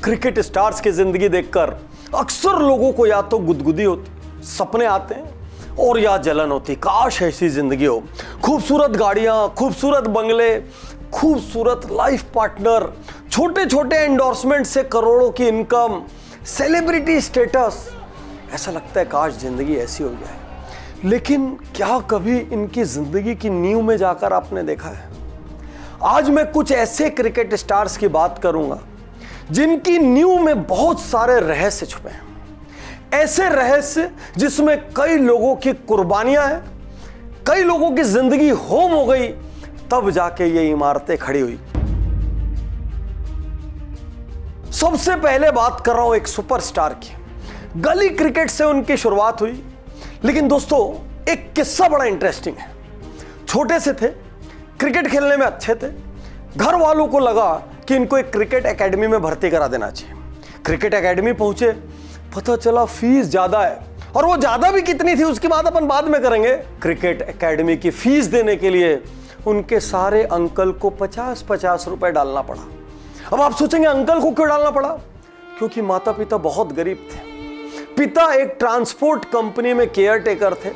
Cricket stars की जिंदगी देखकर अक्सर लोगों को या तो गुदगुदी होती, सपने आते हैं और या जलन होती, काश ऐसी जिंदगी हो। खूबसूरत गाड़ियां, खूबसूरत बंगले, खूबसूरत लाइफ पार्टनर, छोटे छोटे एंडोर्समेंट से करोड़ों की इनकम, सेलिब्रिटी स्टेटस। ऐसा लगता है काश जिंदगी ऐसी हो जाए। लेकिन क्या कभी इनकी जिंदगी की नींव में जाकर आपने देखा है? आज मैं कुछ ऐसे क्रिकेट स्टार्स की बात करूंगा जिनकी नींव में बहुत सारे रहस्य छुपे हैं। ऐसे रहस्य जिसमें कई लोगों की कुर्बानियां हैं, कई लोगों की जिंदगी होम हो गई, तब जाके ये इमारतें खड़ी हुई। सबसे पहले बात कर रहा हूं एक सुपरस्टार की। गली क्रिकेट से उनकी शुरुआत हुई, लेकिन दोस्तों एक किस्सा बड़ा इंटरेस्टिंग है। छोटे से थे, क्रिकेट खेलने में अच्छे थे। घर वालों को लगा कि इनको एक क्रिकेट एकेडमी में भर्ती करा देना चाहिए। क्रिकेट एकेडमी पहुंचे, पता चला फीस ज्यादा है, और वो ज्यादा भी कितनी थी उसकी बात अपन बाद में करेंगे। क्रिकेट एकेडमी की फीस देने के लिए उनके सारे अंकल को 50-50 रुपए डालना पड़ा। अब आप सोचेंगे अंकल को क्यों डालना पड़ा? क्योंकि माता पिता बहुत गरीब थे। पिता एक ट्रांसपोर्ट कंपनी में केयर टेकर थे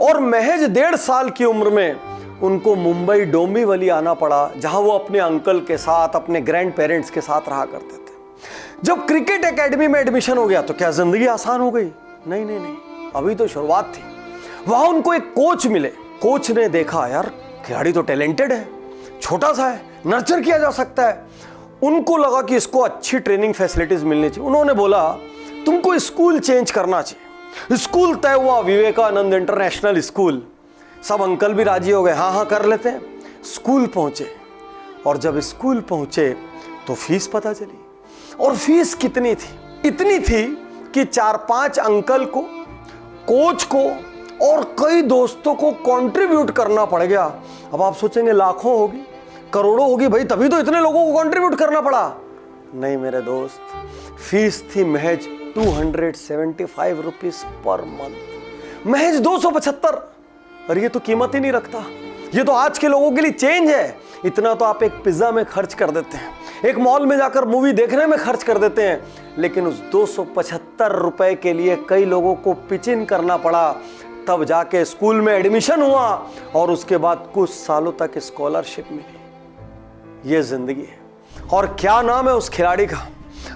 और महज 1.5 साल की उम्र में उनको मुंबई डोंबिवली आना पड़ा, जहां वो अपने अंकल के साथ, अपने ग्रैंड पेरेंट्स के साथ रहा करते थे। जब क्रिकेट एकेडमी में एडमिशन हो गया तो क्या जिंदगी आसान हो गई? नहीं नहीं नहीं, अभी तो शुरुआत थी। वहां उनको एक कोच मिले। कोच ने देखा, यार खिलाड़ी तो टैलेंटेड है, छोटा सा है, नर्चर किया जा सकता है। उनको लगा कि इसको अच्छी ट्रेनिंग फैसिलिटीज मिलनी चाहिए। उन्होंने बोला तुमको स्कूल चेंज करना चाहिए। स्कूल तय हुआ, विवेकानंद इंटरनेशनल स्कूल। सब अंकल भी राजी हो गए, हाँ हाँ कर लेते हैं। स्कूल पहुंचे, और जब स्कूल पहुंचे तो फीस पता चली। और फीस कितनी थी? इतनी थी कि 4-5 अंकल को, कोच को और कई दोस्तों को कंट्रीब्यूट करना पड़ गया। अब आप सोचेंगे लाखों होगी, करोड़ों होगी भाई, तभी तो इतने लोगों को कंट्रीब्यूट करना पड़ा। नहीं मेरे दोस्त, फीस थी महज 275 रुपीज पर मंथ। महज 275। और ये तो कीमत ही नहीं रखता। ये तो आज के लोगों के लिए चेंज है। इतना तो आप एक पिज्जा में खर्च कर देते हैं, एक मॉल में जाकर मूवी देखने में खर्च कर देते हैं। लेकिन उस 275 रुपए के लिए कई लोगों को पिच इन करना पड़ा, तब जाके स्कूल में एडमिशन हुआ और उसके बाद कुछ सालों तक स्कॉलरशिप मिली। ये जिंदगी है। और क्या नाम है उस खिलाड़ी का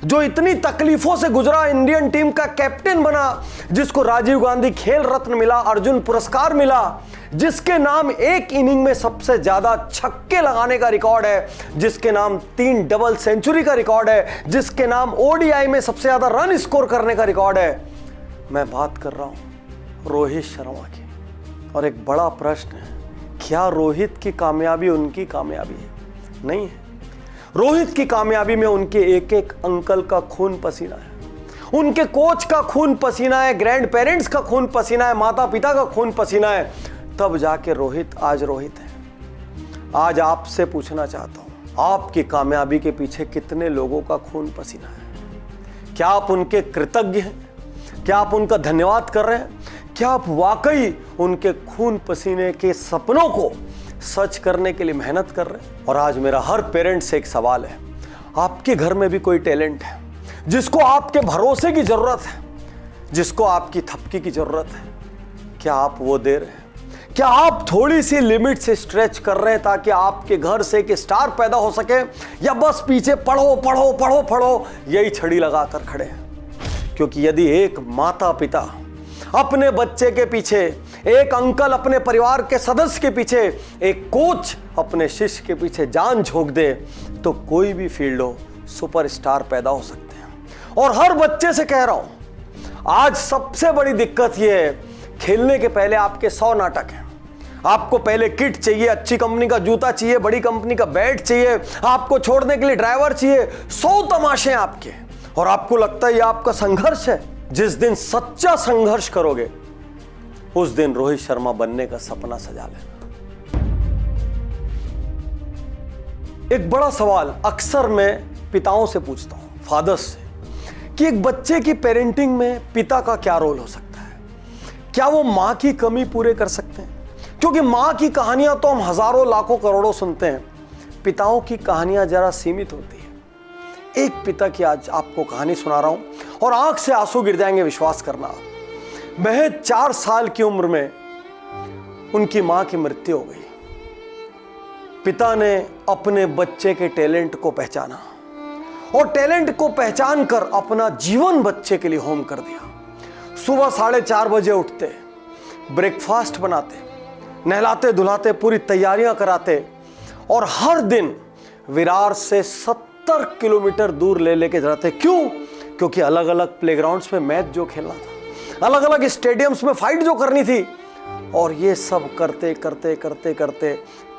जो इतनी तकलीफों से गुजरा, इंडियन टीम का कैप्टन बना, जिसको राजीव गांधी खेल रत्न मिला, अर्जुन पुरस्कार मिला, जिसके नाम एक इनिंग में सबसे ज्यादा छक्के लगाने का रिकॉर्ड है, जिसके नाम 3 डबल सेंचुरी का रिकॉर्ड है, जिसके नाम ओडीआई में सबसे ज्यादा रन स्कोर करने का रिकॉर्ड है। मैं बात कर रहा हूं रोहित शर्मा की। और एक बड़ा प्रश्न है, क्या रोहित की कामयाबी उनकी कामयाबी है? नहीं है। रोहित की कामयाबी में उनके एक एक अंकल का खून पसीना है, उनके कोच का खून पसीना है, ग्रैंड पेरेंट्स का खून पसीना है, माता पिता का खून पसीना है। तब जाके रोहित आज रोहित है। आज आपसे पूछना चाहता हूं, आपकी कामयाबी के पीछे कितने लोगों का खून पसीना है? क्या आप उनके कृतज्ञ हैं? क्या आप उनका धन्यवाद कर रहे हैं? क्या आप वाकई उनके खून पसीने के सपनों को सच करने के लिए मेहनत कर रहे हैं? और आज मेरा हर पेरेंट से एक सवाल है, आपके घर में भी कोई टैलेंट है जिसको आपके भरोसे की जरूरत है, जिसको आपकी थपकी की जरूरत है? क्या आप वो दे रहे हैं? क्या आप थोड़ी सी लिमिट से स्ट्रेच कर रहे हैं ताकि आपके घर से एक स्टार पैदा हो सके? या बस पीछे पढ़ो पढ़ो पढ़ो पढ़ो यही छड़ी लगाकर खड़े हैं? क्योंकि यदि एक माता पिता अपने बच्चे के पीछे, एक अंकल अपने परिवार के सदस्य के पीछे, एक कोच अपने शिष्य के पीछे जान झोंक दे, तो कोई भी फील्ड हो, सुपरस्टार पैदा हो सकते हैं। और हर बच्चे से कह रहा हूं, आज सबसे बड़ी दिक्कत यह है, खेलने के पहले आपके 100 नाटक हैं। आपको पहले किट चाहिए, अच्छी कंपनी का जूता चाहिए, बड़ी कंपनी का बैट चाहिए, आपको छोड़ने के लिए ड्राइवर चाहिए, 100 तमाशे हैं आपके। और आपको लगता है ये आपका संघर्ष है। जिस दिन सच्चा संघर्ष करोगे, उस दिन रोहित शर्मा बनने का सपना सजा लेना। एक बड़ा सवाल अक्सर मैं पिताओं से पूछता हूं, फादर्स से, कि एक बच्चे की पेरेंटिंग में पिता का क्या रोल हो सकता है? क्या वो मां की कमी पूरे कर सकते हैं? क्योंकि मां की कहानियां तो हम हजारों लाखों करोड़ों सुनते हैं, पिताओं की कहानियां जरा सीमित होती है। एक पिता की आज आपको कहानी सुना रहा हूं और आंख से आंसू गिर जाएंगे, विश्वास करना। महज 4 साल की उम्र में उनकी मां की मृत्यु हो गई। पिता ने अपने बच्चे के टैलेंट को पहचाना और टैलेंट को पहचान कर अपना जीवन बच्चे के लिए होम कर दिया। सुबह 4:30 बजे उठते, ब्रेकफास्ट बनाते, नहलाते धुलाते, पूरी तैयारियां कराते और हर दिन विरार से 70 किलोमीटर दूर ले लेके जाते। क्यों? क्योंकि अलग अलग प्लेग्राउंड्स में मैच जो खेलना था, अलग अलग स्टेडियम्स में फाइट जो करनी थी, और ये सब करते करते करते करते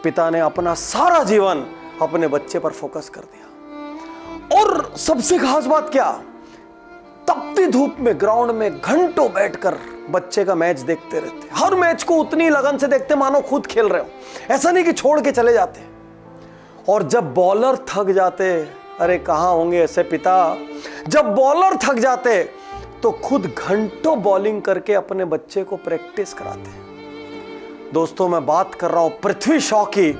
पिता ने अपना सारा जीवन अपने बच्चे पर फोकस कर दिया। और सबसे खास बात क्या, तपती धूप में ग्राउंड में घंटों बैठकर बच्चे का मैच देखते रहते। हर मैच को उतनी लगन से देखते मानो खुद खेल रहे हो। ऐसा नहीं कि छोड़ के चले जाते। और जब बॉलर थक जाते, अरे कहां होंगे ऐसे पिता, जब बॉलर थक जाते तो खुद घंटों बॉलिंग करके अपने बच्चे को प्रैक्टिस कराते। दोस्तों, मैं बात कर रहा हूं पृथ्वी शॉ की,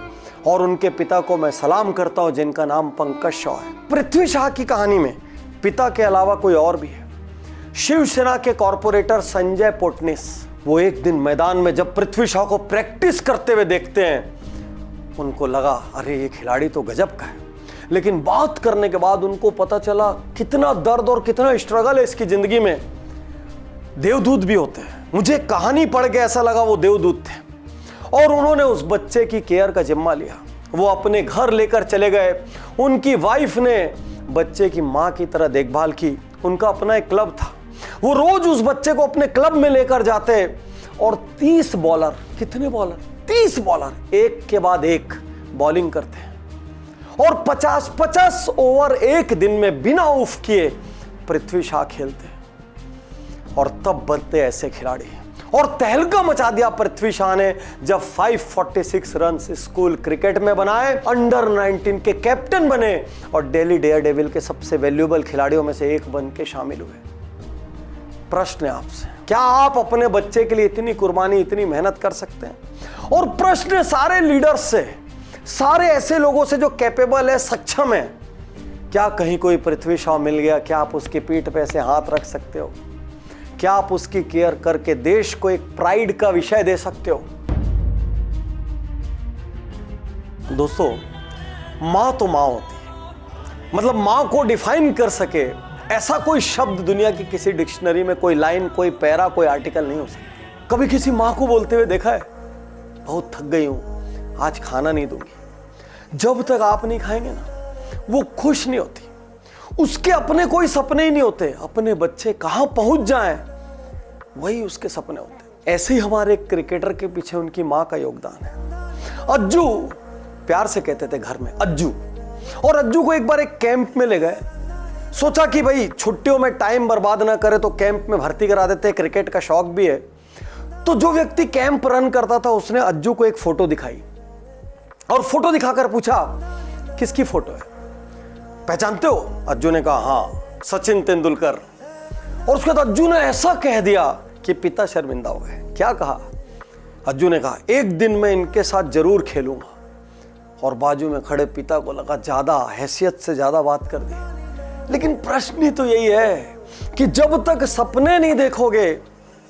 और उनके पिता को मैं सलाम करता हूं जिनका नाम पंकज शॉ है। पृथ्वी शॉ की कहानी में पिता के अलावा कोई और भी है। शिवसेना के कॉर्पोरेटर संजय पोटनिस, वो एक दिन मैदान में जब पृथ्वी शॉ को प्रैक्टिस करते हुए देखते हैं, उनको लगा अरे ये खिलाड़ी तो गजब का है। लेकिन बात करने के बाद उनको पता चला कितना दर्द और कितना स्ट्रगल है इसकी जिंदगी में। देवदूत भी होते हैं। मुझे कहानी पढ़ के ऐसा लगा वो देवदूत थे। और उन्होंने उस बच्चे की केयर का जिम्मा लिया। वो अपने घर लेकर चले गए। उनकी वाइफ ने बच्चे की मां की तरह देखभाल की। उनका अपना एक क्लब था, वो रोज उस बच्चे को अपने क्लब में लेकर जाते और 30 बॉलर, कितने बॉलर, 30 बॉलर एक के बाद एक बॉलिंग करते और 50-50 ओवर एक दिन में बिना ऑफ किए पृथ्वी शॉ खेलते और तब बनते ऐसे खिलाड़ी। और तहलका मचा दिया पृथ्वी शॉ ने जब 546 रन स्कूल क्रिकेट में बनाए, अंडर 19 के कैप्टन बने और दिल्ली डेयरडेविल के सबसे वैल्यूएबल खिलाड़ियों में से एक बन के शामिल हुए। प्रश्न है आपसे, क्या आप अपने बच्चे के लिए इतनी कुर्बानी, इतनी मेहनत कर सकते हैं? और प्रश्न है सारे लीडर्स से, सारे ऐसे लोगों से जो कैपेबल है, सक्षम है, क्या कहीं कोई पृथ्वी शॉ मिल गया? क्या आप उसकी पीठ पे ऐसे हाथ रख सकते हो? क्या आप उसकी केयर करके देश को एक प्राइड का विषय दे सकते हो? दोस्तों, मां तो मां होती है, मतलब मां को डिफाइन कर सके ऐसा कोई शब्द दुनिया की किसी डिक्शनरी में, कोई लाइन, कोई पैरा, कोई आर्टिकल नहीं हो सकती। कभी किसी मां को बोलते हुए देखा है, बहुत थक गई हूं, आज खाना नहीं दूंगी? जब तक आप नहीं खाएंगे ना, वो खुश नहीं होती। उसके अपने कोई सपने ही नहीं होते, अपने बच्चे कहां पहुंच जाएं वही उसके सपने होते। ऐसे ही हमारे क्रिकेटर के पीछे उनकी मां का योगदान है। अज्जू, प्यार से कहते थे घर में अज्जू। और अज्जू को एक बार एक कैंप में ले गए। सोचा कि भाई छुट्टियों में टाइम बर्बाद ना करे तो कैंप में भर्ती करा देते, क्रिकेट का शौक भी है। तो जो व्यक्ति कैंप रन करता था उसने अज्जू को एक फोटो दिखाई और फोटो दिखाकर पूछा किसकी फोटो है, पहचानते हो? अज्जू ने कहा हाँ, सचिन तेंदुलकर। और उसके बाद अज्जू ने ऐसा कह दिया कि पिता शर्मिंदा हो गए। क्या कहा? अज्जू ने कहा एक दिन मैं इनके साथ जरूर खेलूंगा। और बाजू में खड़े पिता को लगा ज्यादा हैसियत से ज्यादा बात कर दी। लेकिन प्रश्न ही तो यही है कि जब तक सपने नहीं देखोगे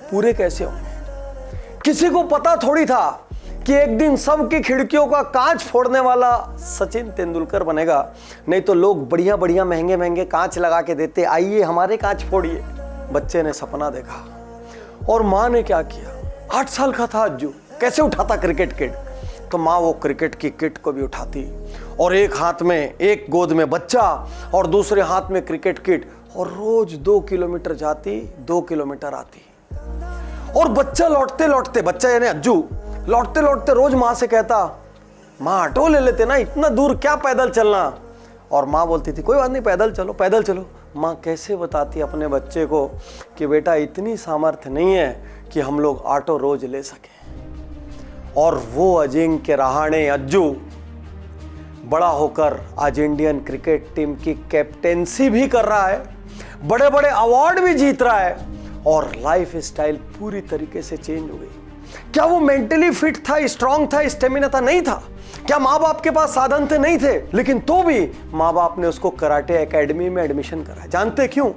पूरे कैसे होंगे? किसी को पता थोड़ी था कि एक दिन सबकी खिड़कियों का कांच फोड़ने वाला सचिन तेंदुलकर बनेगा। नहीं तो लोग बढ़िया बढ़िया महंगे महंगे कांच लगा के देते, आइए हमारे कांच फोड़िए। बच्चे ने सपना देखा और माँ ने क्या किया? 8 साल का था अज्जू, कैसे उठाता क्रिकेट किट? तो माँ वो क्रिकेट की किट को भी उठाती और एक हाथ में, एक गोद में बच्चा और दूसरे हाथ में क्रिकेट किट, और रोज 2 किलोमीटर जाती, 2 किलोमीटर आती। और बच्चा लौटते लौटते, बच्चा यानी अज्जू, लौटते लौटते रोज माँ से कहता, माँ ऑटो ले लेते ना, इतना दूर क्या पैदल चलना? और माँ बोलती थी कोई बात नहीं, पैदल चलो पैदल चलो। माँ कैसे बताती अपने बच्चे को कि बेटा इतनी सामर्थ्य नहीं है कि हम लोग ऑटो रोज ले सकें। और वो अजिंक्य रहाणे अज्जू बड़ा होकर आज इंडियन क्रिकेट टीम की कैप्टेंसी भी कर रहा है, बड़े बड़े अवार्ड भी जीत रहा है और लाइफ स्टाइल पूरी तरीके से चेंज हो गई। क्या वो मेंटली फिट था, स्ट्रांग था, स्टेमिना था? नहीं था। क्या माँ बाप के पास साधन थे? नहीं थे। लेकिन तो भी माँ बाप ने उसको कराटे एकेडमी में एडमिशन कराया। जानते क्यों?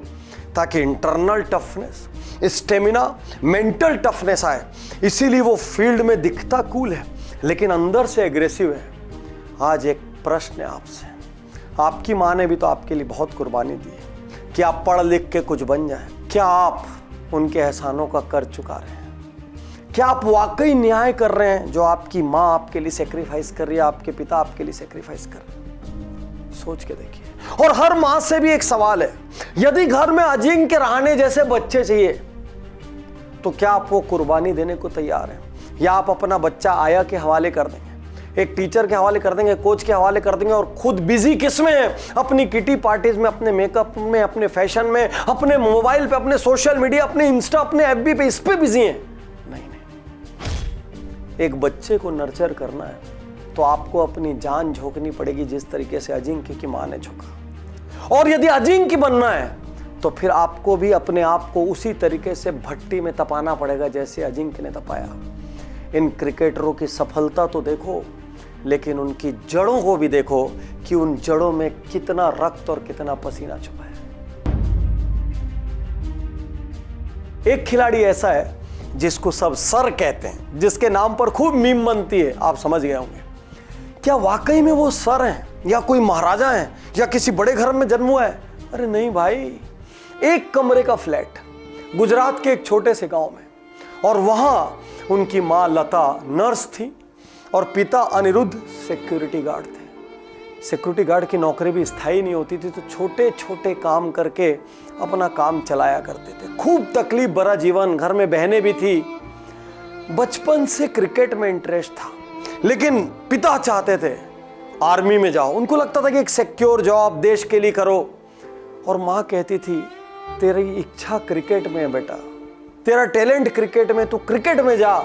ताकि internal toughness, stamina, mental toughness आए। इसीलिए वो फील्ड में दिखता कूल है लेकिन अंदर से एग्रेसिव है। आज एक प्रश्न है आपसे, आपकी माँ ने भी तो आपके लिए बहुत कुर्बानी दी है कि आप पढ़ लिख के कुछ बन जाएं। क्या आप उनके एहसानों का कर चुका रहे हैं? क्या आप वाकई न्याय कर रहे हैं जो आपकी माँ आपके लिए सेक्रीफाइस कर रही है, आपके पिता आपके लिए सेक्रीफाइस कर रहे हैं? सोच के देखिए। और हर माँ से भी एक सवाल है, यदि घर में अजिंक्य रहाणे जैसे बच्चे चाहिए तो क्या आप वो कुर्बानी देने को तैयार हैं? या आप अपना बच्चा आया के हवाले कर देंगे, एक टीचर के हवाले कर देंगे, कोच के हवाले कर देंगे और खुद बिजी किसमें है? अपनी किटी पार्टीज में, अपने मेकअप में, अपने फैशन में, अपने मोबाइल पे, अपने सोशल मीडिया, अपने इंस्टा, अपने एफबी पे, इस पे बिजी हैं। नहीं, एक बच्चे को नर्चर करना है तो आपको अपनी जान झोंकनी पड़ेगी जिस तरीके से अजिंक्य की मां ने झोंका। और यदि अजिंक्य बनना है तो फिर आपको भी अपने आप को उसी तरीके से भट्टी में तपाना पड़ेगा जैसे अजिंक्य ने तपाया। इन क्रिकेटरों की सफलता तो देखो लेकिन उनकी जड़ों को भी देखो कि उन जड़ों में कितना रक्त और कितना पसीना छुपा है। एक खिलाड़ी ऐसा है जिसको सब सर कहते हैं, जिसके नाम पर खूब मीम बनती है, आप समझ गए होंगे। क्या वाकई में वो सर हैं या कोई महाराजा हैं या किसी बड़े घर में जन्म हुआ है? अरे नहीं भाई, एक कमरे का फ्लैट गुजरात के एक छोटे से गांव में, और वहां उनकी मां लता नर्स थी और पिता अनिरुद्ध सिक्योरिटी गार्ड थे। सिक्योरिटी गार्ड की नौकरी भी स्थायी नहीं होती थी तो छोटे छोटे काम करके अपना काम चलाया करते थे। खूब तकलीफ भरा जीवन, घर में बहनें भी थी। बचपन से क्रिकेट में इंटरेस्ट था लेकिन पिता चाहते थे आर्मी में जाओ। उनको लगता था कि एक सिक्योर जॉब देश के लिए करो, और माँ कहती थी तेरी इच्छा क्रिकेट में है बेटा, तेरा टैलेंट क्रिकेट में, तू क्रिकेट में जा।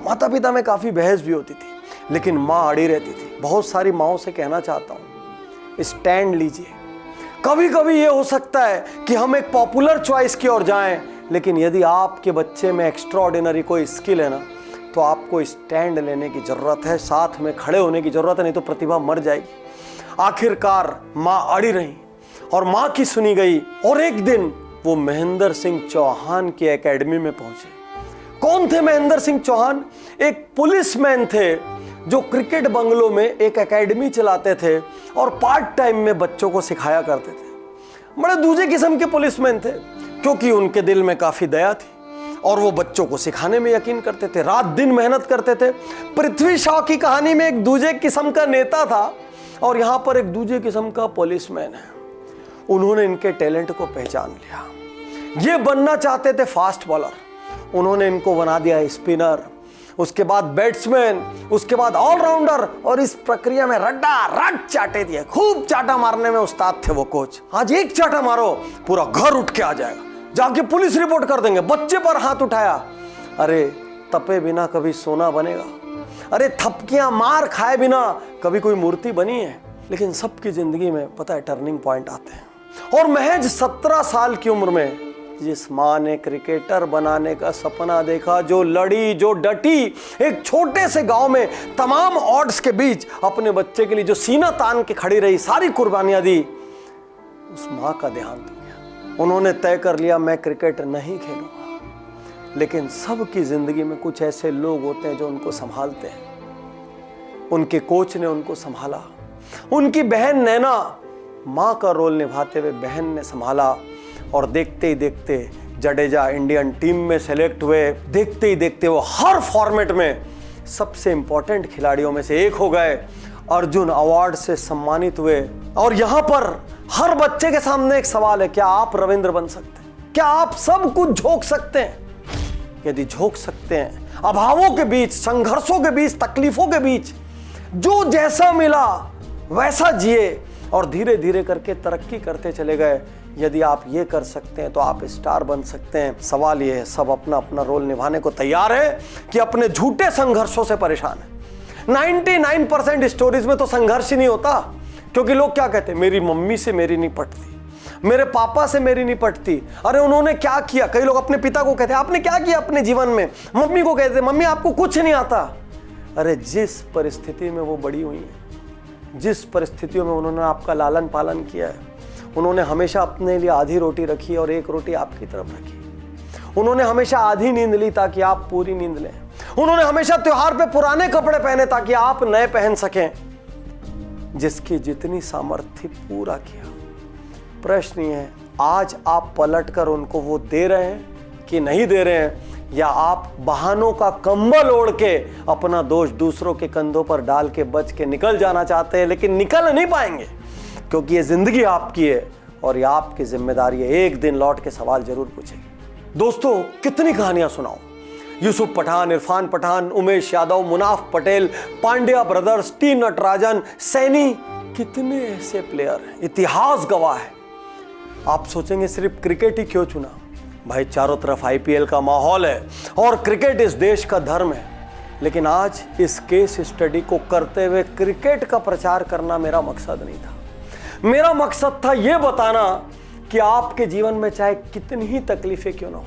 माता पिता में काफ़ी बहस भी होती थी लेकिन माँ अड़ी रहती थी। बहुत सारी माँओं से कहना चाहता हूँ, स्टैंड लीजिए। कभी कभी ये हो सकता है कि हम एक पॉपुलर चॉइस की ओर जाएं, लेकिन यदि आपके बच्चे में एक्स्ट्राऑर्डिनरी कोई स्किल है ना तो आपको स्टैंड लेने की ज़रूरत है, साथ में खड़े होने की ज़रूरत है, नहीं तो प्रतिभा मर जाएगी। आखिरकार माँ अड़ी रही और माँ की सुनी गई और एक दिन वो महेंद्र सिंह चौहान की एकेडमी में पहुंचे। कौन थे महेंद्र सिंह चौहान? एक पुलिसमैन थे जो क्रिकेट बंगलों में एक एकेडमी चलाते थे और पार्ट टाइम में बच्चों को सिखाया करते थे। बड़े दूसरे किस्म के पुलिसमैन थे क्योंकि उनके दिल में काफ़ी दया थी और वो बच्चों को सिखाने में यकीन करते थे, रात दिन मेहनत करते थे। पृथ्वी शॉ की कहानी में एक दूसरे किस्म का नेता था और यहाँ पर एक दूसरे किस्म का पुलिसमैन है। उन्होंने इनके टैलेंट को पहचान लिया। ये बनना चाहते थे फास्ट बॉलर, उन्होंने इनको बना दिया स्पिनर, उसके बाद बैट्समैन, उसके बाद ऑलराउंडर, और इस प्रक्रिया में रड्डा रड चाटे दिए। खूब चाटा मारने में उस्ताद थे वो कोच। आज एक चाटा मारो पूरा घर उठ के आ जाएगा, जाके पुलिस रिपोर्ट कर देंगे। बच्चे पर हाथ उठाया, अरे तपे बिना कभी सोना बनेगा? अरे थपकियां मार खाए बिना कभी कोई मूर्ति बनी है? लेकिन सबकी जिंदगी में पता है टर्निंग पॉइंट आते हैं। और महज 17 साल की उम्र में जिस माँ ने क्रिकेटर बनाने का सपना देखा, जो लड़ी, जो डटी, एक छोटे से गांव में तमाम ऑड्स के बीच अपने बच्चे के लिए जो सीना तान के खड़ी रही, सारी कुर्बानियां दी, उस माँ का देहांत हो गया। उन्होंने तय कर लिया मैं क्रिकेट नहीं खेलूंगा। लेकिन सबकी जिंदगी में कुछ ऐसे लोग होते हैं जो उनको संभालते हैं। उनके कोच ने उनको संभाला, उनकी बहन नैना माँ का रोल निभाते हुए बहन ने संभाला, और देखते ही देखते जडेजा इंडियन टीम में सेलेक्ट हुए। देखते ही देखते वो हर फॉर्मेट में सबसे इंपॉर्टेंट खिलाड़ियों में से एक हो गए। अर्जुन अवार्ड से सम्मानित हुए। और यहाँ पर हर बच्चे के सामने एक सवाल है, क्या आप रविंद्र बन सकते हैं? क्या आप सब कुछ झोंक सकते हैं? यदि झोंक सकते हैं, अभावों के बीच, संघर्षों के बीच, तकलीफों के बीच जो जैसा मिला वैसा जिए और धीरे धीरे करके तरक्की करते चले गए। यदि आप ये कर सकते हैं तो आप स्टार बन सकते हैं। सवाल ये है, सब अपना अपना रोल निभाने को तैयार है कि अपने झूठे संघर्षों से परेशान है? 99% स्टोरीज में तो संघर्ष ही नहीं होता, क्योंकि लोग क्या कहते हैं, मेरी मम्मी से मेरी नहीं पटती, मेरे पापा से मेरी नहीं पटती, अरे उन्होंने क्या किया। कई लोग अपने पिता को कहते हैं आपने क्या किया अपने जीवन में, मम्मी को कहते हैं मम्मी आपको कुछ नहीं आता। अरे जिस परिस्थिति में वो बड़ी हुई है, जिस परिस्थितियों में उन्होंने आपका लालन पालन किया है, उन्होंने हमेशा अपने लिए आधी रोटी रखी और एक रोटी आपकी तरफ रखी। उन्होंने हमेशा आधी नींद ली ताकि आप पूरी नींद लें। उन्होंने हमेशा त्योहार पे पुराने कपड़े पहने ताकि आप नए पहन सकें। जिसकी जितनी सामर्थ्य पूरा किया। प्रश्न ये है आज आप पलटकर उनको वो दे रहे हैं कि नहीं दे रहे हैं, या आप बहानों का कंबल ओढ़ के अपना दोष दूसरों के कंधों पर डाल के बच के निकल जाना चाहते हैं, लेकिन निकल नहीं पाएंगे क्योंकि ये जिंदगी आपकी है और ये आपकी जिम्मेदारी है। एक दिन लौट के सवाल जरूर पूछेगी। दोस्तों कितनी कहानियां सुनाऊं, यूसुफ पठान, इरफान पठान, उमेश यादव, मुनाफ पटेल, पांड्या ब्रदर्स, टी नटराजन, सैनी, कितने ऐसे प्लेयर हैं, इतिहास गवाह है। आप सोचेंगे सिर्फ क्रिकेट ही क्यों चुना, भाई चारों तरफ आईपीएल का माहौल है और क्रिकेट इस देश का धर्म है। लेकिन आज इस केस स्टडी को करते हुए क्रिकेट का प्रचार करना मेरा मकसद नहीं था। मेरा मकसद था यह बताना कि आपके जीवन में चाहे कितनी ही तकलीफें क्यों ना हो,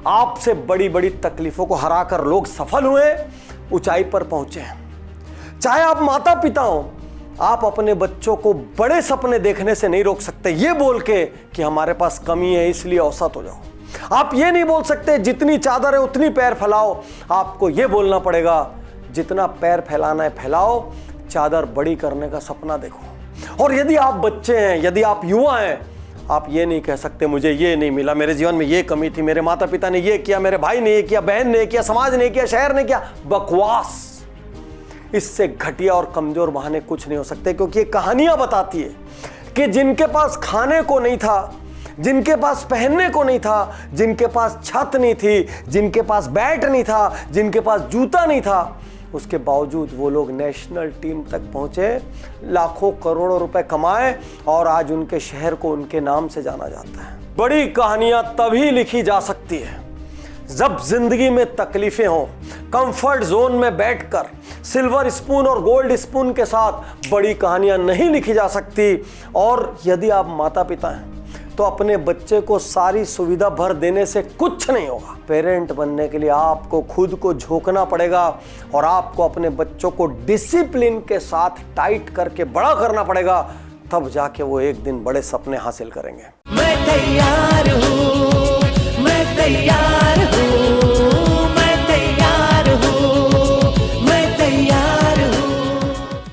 आपसे बड़ी बड़ी तकलीफों को हराकर लोग सफल हुए, ऊंचाई पर पहुंचे हैं। चाहे आप माता पिता हो, आप अपने बच्चों को बड़े सपने देखने से नहीं रोक सकते ये बोल के कि हमारे पास कमी है इसलिए औसत हो जाओ। आप ये नहीं बोल सकते जितनी चादर है उतनी पैर फैलाओ। आपको ये बोलना पड़ेगा जितना पैर फैलाना है फैलाओ, चादर बड़ी करने का सपना देखो। और यदि आप बच्चे हैं, यदि आप युवा हैं, आप ये नहीं कह सकते मुझे ये नहीं मिला, मेरे जीवन में ये कमी थी, मेरे माता पिता ने ये किया, मेरे भाई ने ये किया, बहन ने किया, समाज ने किया, शहर ने किया। बकवास। इससे घटिया और कमजोर बहाने कुछ नहीं हो सकते, क्योंकि ये कहानियां बताती है कि जिनके पास खाने को नहीं था, जिनके पास पहनने को नहीं था, जिनके पास छत नहीं थी, जिनके पास बैट नहीं था, जिनके पास जूता नहीं था, उसके बावजूद वो लोग नेशनल टीम तक पहुंचे, लाखों करोड़ों रुपए कमाए और आज उनके शहर को उनके नाम से जाना जाता है। बड़ी कहानियां तभी लिखी जा सकती है जब जिंदगी में तकलीफें हों। कंफर्ट जोन में बैठकर सिल्वर स्पून और गोल्ड स्पून के साथ बड़ी कहानियां नहीं लिखी जा सकती। और यदि आप माता पिता हैं तो अपने बच्चे को सारी सुविधा भर देने से कुछ नहीं होगा। पेरेंट बनने के लिए आपको खुद को झोंकना पड़ेगा और आपको अपने बच्चों को डिसिप्लिन के साथ टाइट करके बड़ा करना पड़ेगा, तब जाके वो एक दिन बड़े सपने हासिल करेंगे। मैं तैयार हूँ, मैं तैयार हूँ।